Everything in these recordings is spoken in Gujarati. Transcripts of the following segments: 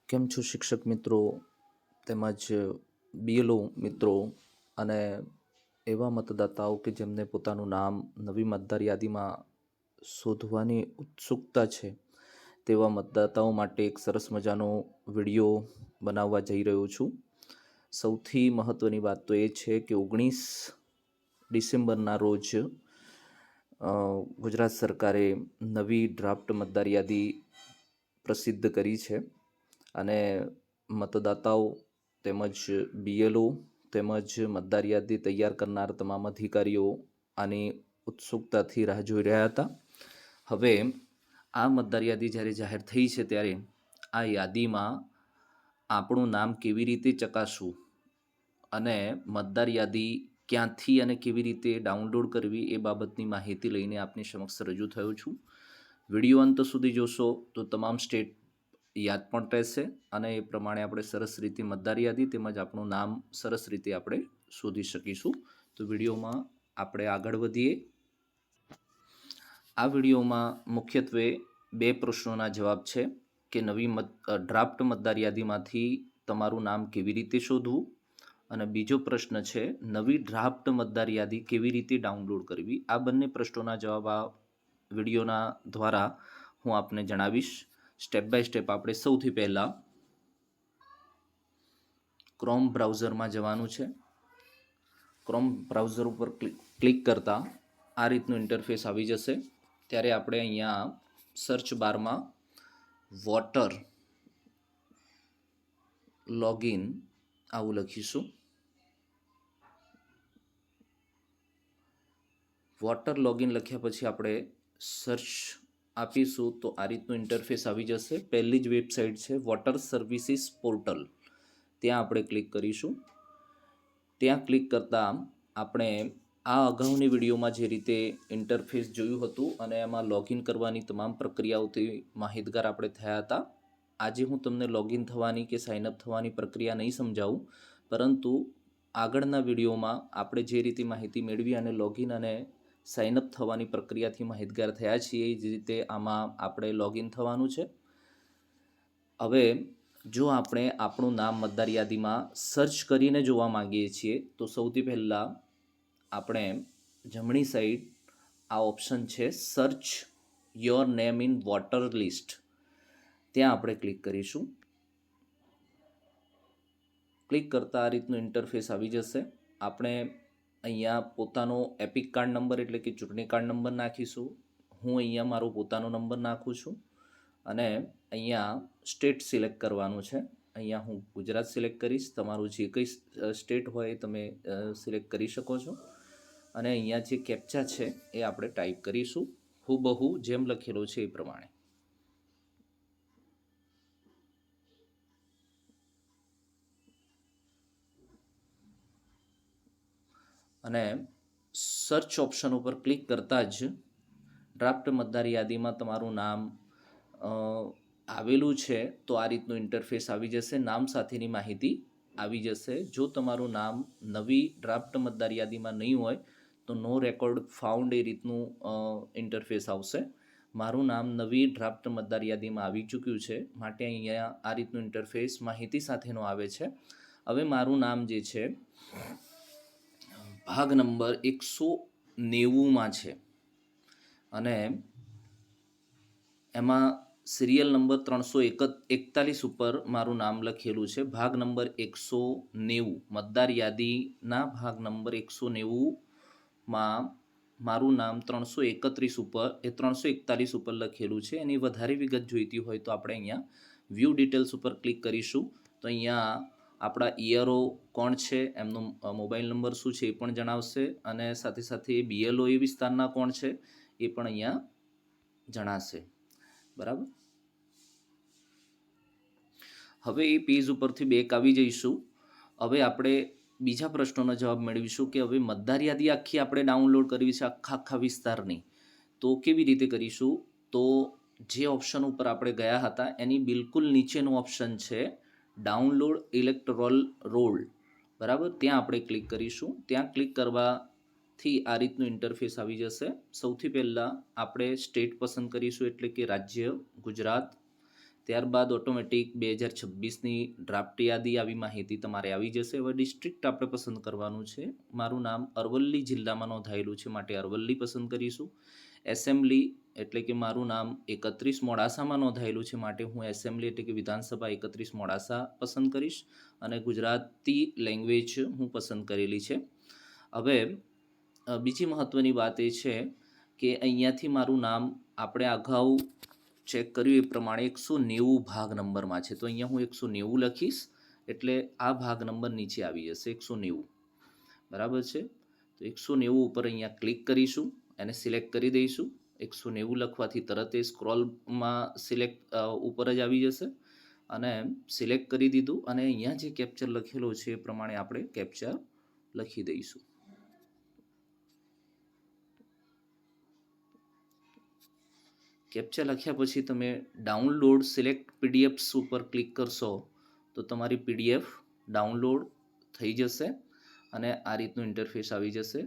કેમ છો શિક્ષક મિત્રો તેમજ બીએલઓ મિત્રો અને એવા મતદાતાઓ કે જેમને પોતાનું નામ નવી મતદાર યાદીમાં શોધવાની ઉત્સુકતા છે તેવા મતદાતાઓ માટે એક સરસ મજાનો વિડીયો બનાવવા જઈ રહ્યો છું. સૌથી મહત્ત્વની વાત તો એ છે કે 19 ડિસેમ્બરના રોજ ગુજરાત સરકારે નવી ડ્રાફ્ટ મતદાર યાદી પ્રસિદ્ધ કરી છે અને મતદાતાઓ તેમજ બીએલઓ તેમજ મતદાર યાદી તૈયાર કરનાર તમામ અધિકારીઓ આની ઉત્સુકતાથી રાહ જોઈ રહ્યા હતા. હવે આ મતદાર યાદી જ્યારે જાહેર થઈ છે ત્યારે આ યાદીમાં આપણું નામ કેવી રીતે ચકાસવું અને મતદાર યાદી ક્યાંથી અને કેવી રીતે ડાઉનલોડ કરવી એ બાબતની માહિતી લઈને આપની સમક્ષ રજૂ થયો છું. વિડીયો અંત સુધી જોશો તો તમામ સ્ટેટ યાદ પણ રહેશે અને એ પ્રમાણે આપણે સરસ રીતે મતદાર યાદી તેમજ આપણું નામ સરસ રીતે આપણે શોધી શકીશું. તો વિડીયોમાં આપણે આગળ વધીએ. આ વિડીયોમાં મુખ્યત્વે 2 પ્રશ્નોના જવાબ છે કે નવી ડ્રાફ્ટ મતદાર યાદીમાંથી તમારું નામ કેવી રીતે શોધવું અને બીજો પ્રશ્ન છે નવી ડ્રાફ્ટ મતદાર યાદી કેવી રીતે ડાઉનલોડ કરવી. આ બંને પ્રશ્નોના જવાબ આ વિડીયોના દ્વારા હું આપને જણાવીશ. સ્ટેપ બાય સ્ટેપ આપણે સૌથી પહેલાં ક્રોમ બ્રાઉઝરમાં જવાનું છે. ક્રોમ બ્રાઉઝર ઉપર ક્લિક કરતાં આ રીતનું ઇન્ટરફેસ આવી જશે. ત્યારે આપણે અહીંયા સર્ચ બારમાં વોટર લોગિન આવું લખીશું. વોટર લોગિન લખ્યા પછી આપણે સર્ચ આપીશું તો આ રીતનું ઇન્ટરફેસ આવી જશે. પહેલી જ વેબસાઇટ છે વોટર સર્વિસીસ પોર્ટલ, ત્યાં આપણે ક્લિક કરીશું. ત્યાં ક્લિક કરતાં આપણે આ અગાઉની વિડીયોમાં જે રીતે ઇન્ટરફેસ જોયું હતું અને એમાં લોગિન કરવાની તમામ પ્રક્રિયાઓથી માહિતગાર આપણે થયા હતા. આજે હું તમને લોગિન થવાની કે સાઇનઅપ થવાની પ્રક્રિયા નહીં સમજાવું, પરંતુ આગળના વિડીયોમાં આપણે જે રીતે માહિતી મેળવી અને લોગિન અને સાઇનઅપ થવાની પ્રક્રિયાથી માહિતગાર થયા છીએ એ જ રીતે આમાં આપણે લોગિન થવાનું છે. હવે જો આપણે આપણું નામ મતદાર યાદીમાં સર્ચ કરીને જોવા માંગીએ છીએ તો સૌથી પહેલાં આપણે જમણી સાઈડ આ ઓપ્શન છે search your name in water list, ત્યાં આપણે ક્લિક કરીશું. ક્લિક કરતાં આ રીતનું ઇન્ટરફેસ આવી જશે. આપણે અહીંયા પોતાનો એપિક કાર્ડ નંબર એટલે કે ચૂંટણી કાર્ડ નંબર નાખીશું. હું અહીંયા મારો પોતાનો નંબર નાખું છું અને અહીંયા સ્ટેટ સિલેક્ટ કરવાનું છે. અહીંયા હું ગુજરાત સિલેક્ટ કરીશ. તમારું જે કંઈ સ્ટેટ હોય એ તમે સિલેક્ટ કરી શકો છો અને અહીંયા જે કેપ્ચા છે એ આપણે ટાઈપ કરીશું હુબહુ જેમ લખેલો છે એ પ્રમાણે. અને સર્ચ ઓપ્શન ઉપર ક્લિક કરતાં જ ડ્રાફ્ટ મતદાર યાદીમાં તમારું નામ આવેલું છે તો આ રીતનું ઇન્ટરફેસ આવી જશે. નામ સાથેની માહિતી આવી જશે. જો તમારું નામ નવી ડ્રાફ્ટ મતદાર યાદીમાં નહીં હોય તો નો રેકોર્ડ ફાઉન્ડ એ રીતનું ઇન્ટરફેસ આવશે. મારું નામ નવી ડ્રાફ્ટ મતદાર યાદીમાં આવી ચૂક્યું છે માટે અહીંયા આ રીતનું ઇન્ટરફેસ માહિતી સાથેનો આવે છે. હવે મારું નામ જે છે ભાગ નંબર 190માં છે અને એમાં સિરિયલ નંબર 341 ઉપર મારું નામ લખેલું છે. ભાગ નંબર 190 મતદાર યાદીના ભાગ નંબર 190માં મારું નામ 331 ઉપર 341 ઉપર લખેલું છે. એની વધારે વિગત જોઈતી હોય તો આપણે અહીંયા વ્યૂ ડિટેલ્સ ઉપર ક્લિક કરીશું તો અહીંયા આપણા ઈયરો કોણ છે, એમનો મોબાઈલ નંબર શું છે એ પણ જણાવશે અને સાથે સાથે બીએલઓ એ વિસ્તારના કોણ છે એ પણ અહીંયા જણાશે. બરાબર. હવે એ પેજ ઉપરથી બેક આવી જઈશું. હવે આપણે બીજા પ્રશ્નોનો જવાબ મેળવીશું કે હવે મતદાર યાદી આખી આપણે ડાઉનલોડ કરવી છે આખા વિસ્તારની, તો કેવી રીતે કરીશું? તો જે ઓપ્શન ઉપર આપણે ગયા હતા એની બિલકુલ નીચેનું ઓપ્શન છે ડાઉનલોડ ઇલેક્ટોરલ રોલ. બરાબર, ત્યાં આપણે ક્લિક કરીશું. ત્યાં ક્લિક કરવાથી આ રીતનું ઇન્ટરફેસ આવી જશે. સૌથી પહેલાં આપણે સ્ટેટ પસંદ કરીશું એટલે કે રાજ્ય ગુજરાત. ત્યારબાદ ઓટોમેટિક 2026ની ડ્રાફ્ટ યાદી આવી માહિતી તમારે આવી જશે. હવે ડિસ્ટ્રિક્ટ આપણે પસંદ કરવાનું છે. મારું નામ અરવલ્લી જિલ્લામાં નોંધાયેલું છે માટે અરવલ્લી પસંદ કરીશું. એસેમ્બલી એટલે કે મારું નામ 31 મોડાસામાં નોંધાયેલું છે માટે હું એસેમ્બલી એટલે કે વિધાનસભા 31 મોડાસા પસંદ કરીશ અને ગુજરાતી લેંગ્વેજ હું પસંદ કરેલી છે. હવે બીજી મહત્ત્વની વાત એ છે કે અહીંયાથી મારું નામ આપણે અગાઉ ચેક કર્યું એ પ્રમાણે 190 ભાગ નંબરમાં છે, તો અહીંયા હું 190 લખીશ એટલે આ ભાગ નંબર નીચે આવી જશે 190. બરાબર છે. તો 190 ઉપર અહીંયા ક્લિક કરીશું, એને સિલેક્ટ કરી દઈશું. 190 લખવાથી તરત એ સ્ક્રોલમાં સિલેક્ટ ઉપર જ આવી જશે અને સિલેક્ટ કરી દીધું અને અહીંયા જે કેપ્ચર લખેલો છે એ પ્રમાણે આપણે કેપ્ચર લખી દઈશું. કેપ્ચા લખ્યા પછી તમે ડાઉનલોડ સિલેક્ટ પીડીએફ્સ ઉપર ક્લિક કરશો તો તમારી પીડીએફ ડાઉનલોડ થઈ જશે અને આ રીતનું ઇન્ટરફેસ આવી જશે.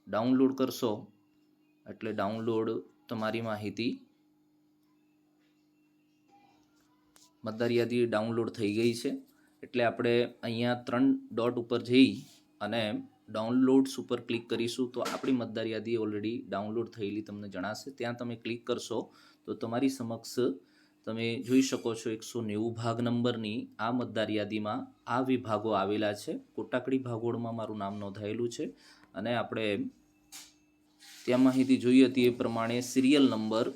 ડાઉનલોડ કરશો એટલે ડાઉનલોડ તમારી માહિતી મતદાર યાદી ડાઉનલોડ થઈ ગઈ છે એટલે આપણે અહીંયા 3 ડોટ ઉપર જઈ અને ડાઉનલોડ્સ ઉપર ક્લિક કરીશું તો આપણી મતદાર યાદી ઓલરેડી ડાઉનલોડ થયેલી તમને જણાશે. ત્યાં તમે ક્લિક કરશો તો તમારી સમક્ષ તમે જોઈ શકો છો 190 ભાગ નંબરની આ મતદાર યાદીમાં આ વિભાગો આવેલા છે. કોટાકડી ભાગોળમાં મારું નામ નોંધાયેલું છે અને આપણે ત્યાં માહિતી જોઈ હતી એ પ્રમાણે સિરિયલ નંબર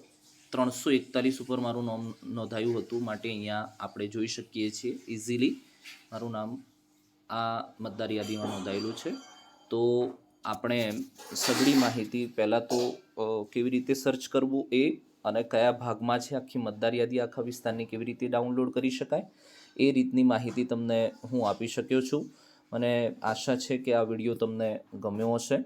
341 ઉપર મારું નામ નોંધાયું હતું માટે અહીંયા આપણે જોઈ શકીએ છીએ ઇઝીલી મારું નામ આ મતદાર યાદીમાં નોંધાયેલું છે. તો આપણે સઘળી માહિતી પહેલાં તો કેવી રીતે સર્ચ કરવું એ અને કયા ભાગમાં છે આખી મતદાર યાદી આખા વિસ્તારની કેવી રીતે ડાઉનલોડ કરી શકાય એ રીતની માહિતી તમને હું આપી શક્યો છું. મને આશા છે કે આ વિડીયો તમને ગમ્યો હશે.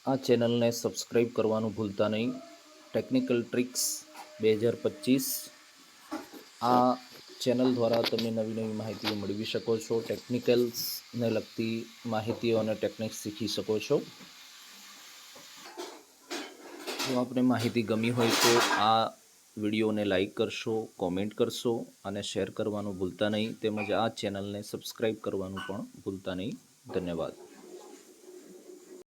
આ ચેનલને સબસ્ક્રાઈબ કરવાનું ભૂલતા નહીં. ટેકનિકલ ટ્રિક્સ 2025 આ ચેનલ દ્વારા તમે નવી નવી માહિતીઓ મેળવી શકો છો. ટેકનિકલ્સને લગતી માહિતીઓ અને ટેકનિક્સ શીખી શકો છો. જો આપને માહિતી ગમી હોય તો આ વિડીયોને લાઈક કરશો, કોમેન્ટ કરશો અને શેર કરવાનું ભૂલતા નહીં. તેમજ આ ચેનલને સબસ્ક્રાઈબ કરવાનું પણ ભૂલતા નહીં. ધન્યવાદ.